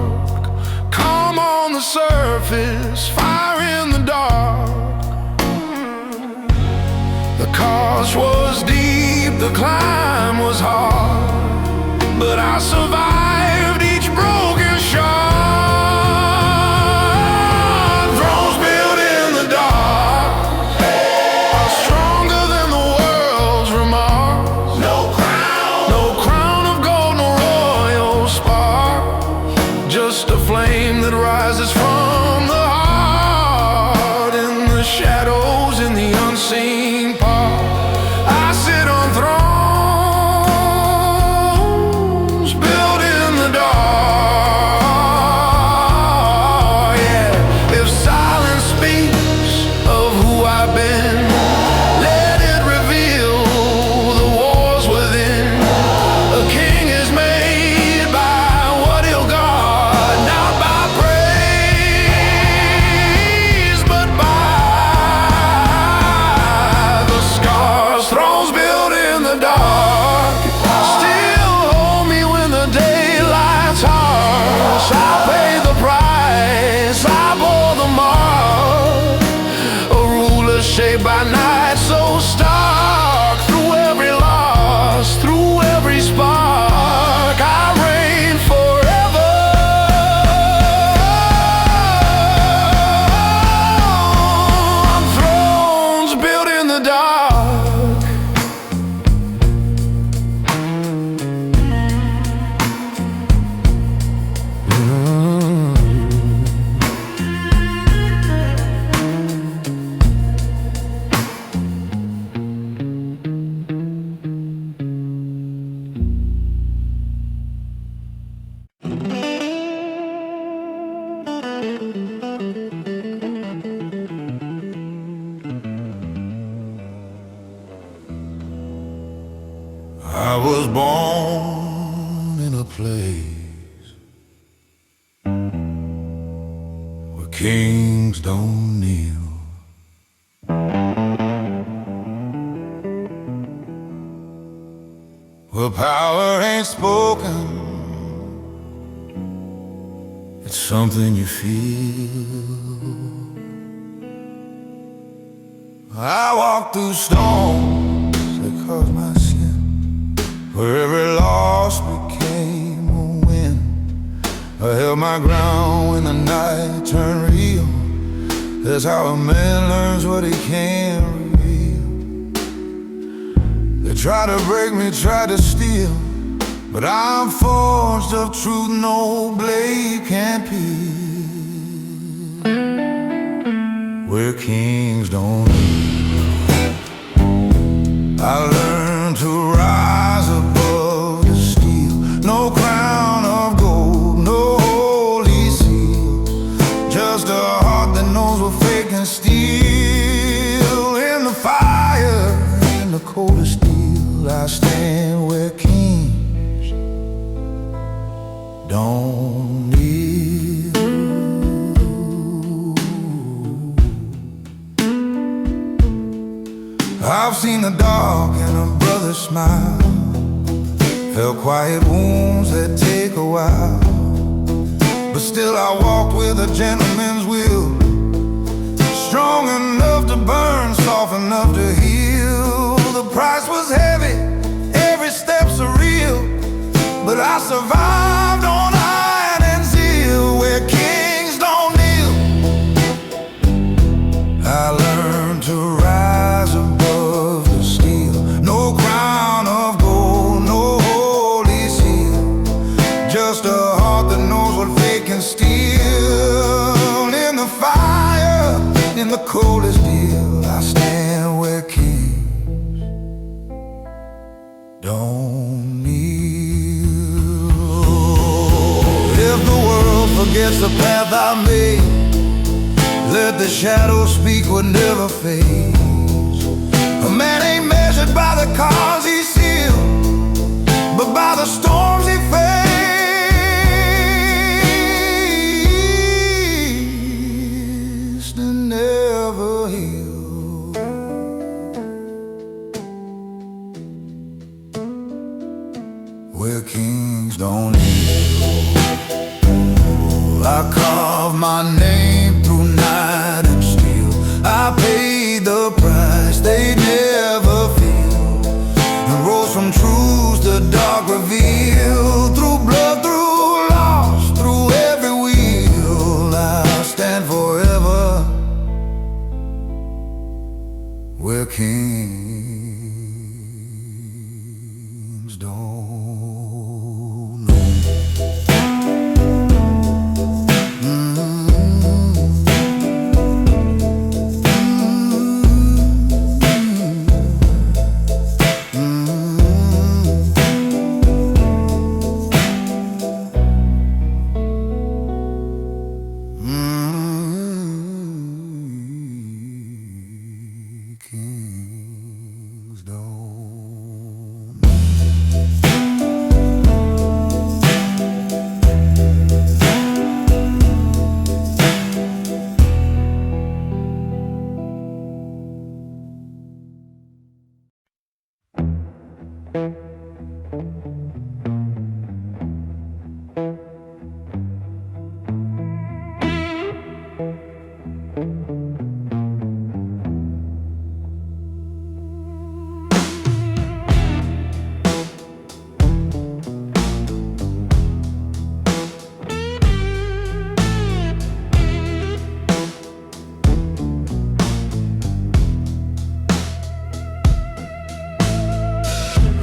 Calm on the surface, fire in the dark. The cost was deep, the climb was hard, but I survived each broken shot. Thrones built in the dark are stronger than the world's remarks. No crown of gold, no royal spark, just a flame that rises from the heart. In the shadows, in the unseen part, I sit on thrones built in the dark. Yeah, if silence speaks of who I've been, let it reveal the wars within. A king is made by what he'll guard, not by praise, but by the scars. Thrones built in the dark still hold me when the daylight's harsh. I pay the price, I bore the mark, a ruler shaped by night so stark. Through every loss, through every spark, I reign forever. On thrones built in the dark. I was born in a place where kings don't kneel, where power ain't spoken, it's something you feel. I walked through storms that caused my sin, where every loss became a win. I held my ground when the night turned real. That's how a man learns what he can't reveal. They try to break me, try to steal, but I'm forged of truth no blade can pierce. Where kings don't kneel, I learned to rise above the steel. No crown of gold, no holy seal, just a heart that knows what fake and steal. In the fire, in the coldest steel, I stand seen the dark in a brother's smile, felt quiet wounds that take a while. But still I walked with a gentleman's will, strong enough to burn, soft enough to heal. The price was heavy, every step surreal, but I survived on iron and zeal, where kings don't kneel. I learned to rise above the steel. No crown of gold, no holy seal, just a heart that knows what fate can steal. In the fire, in the coldest deal, I stand where kings don't kneel. If the world forgets the path I made, let the shadows speak what never fades. A man ain't measured by the cars he sealed, but by the storms he faced and never healed. Where kings don't kneel, I carve my name through night and steel. I paid the price they never feel, and rose from truths the dark reveal. Through blood, through loss, through every wheel, I'll stand forever where kings don't know. Kings don't.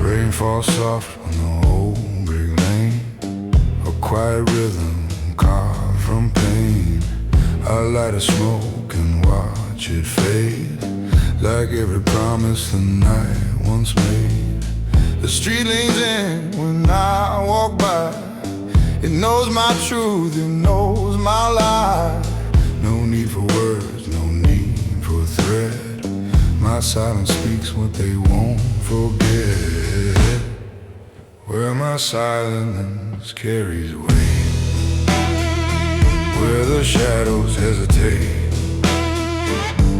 Rain falls soft on the old brick lane, a quiet rhythm carved from pain. I light a smoke and watch it fade, like every promise the night once made. The street leans in when I walk by, it knows my truth, it knows my lie. No need for words, no need for a threat. My silence speaks what they won't forget. Where my silence carries weight, where the shadows hesitate.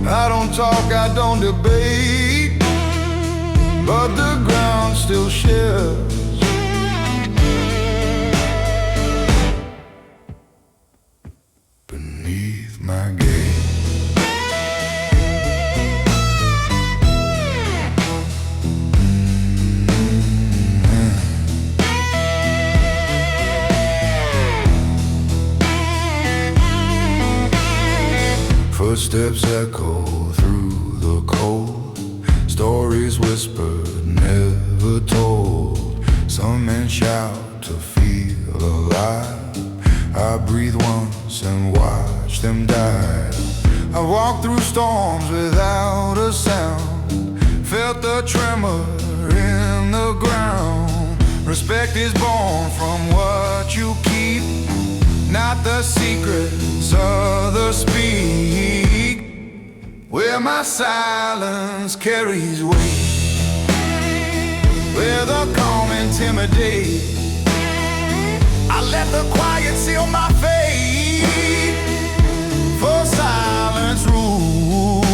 I don't talk, I don't debate, but the ground still shifts beneath my gaze. Footsteps echo through the cold, stories whispered, never told. Some men shout to feel alive. I breathe once and watch them die. I walk through storms without a sound, felt the tremor in the ground. Respect is born from what you keep, not the secrets others speak. Where my silence carries weight, where the calm intimidate, I let the quiet seal my fate. For silence rules,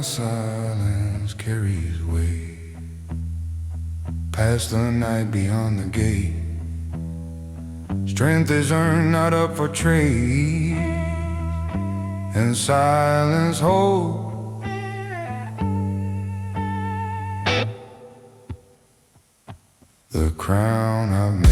my silence carries weight, past the night beyond the gate. Strength is earned, not up for trade, and silence holds the crown I've made.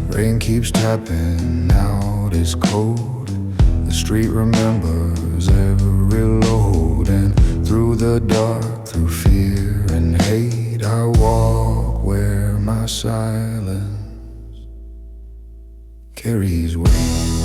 Rain keeps tapping out, it's cold. The street remembers every load. And through the dark, through fear and hate, I walk where my silence carries weight.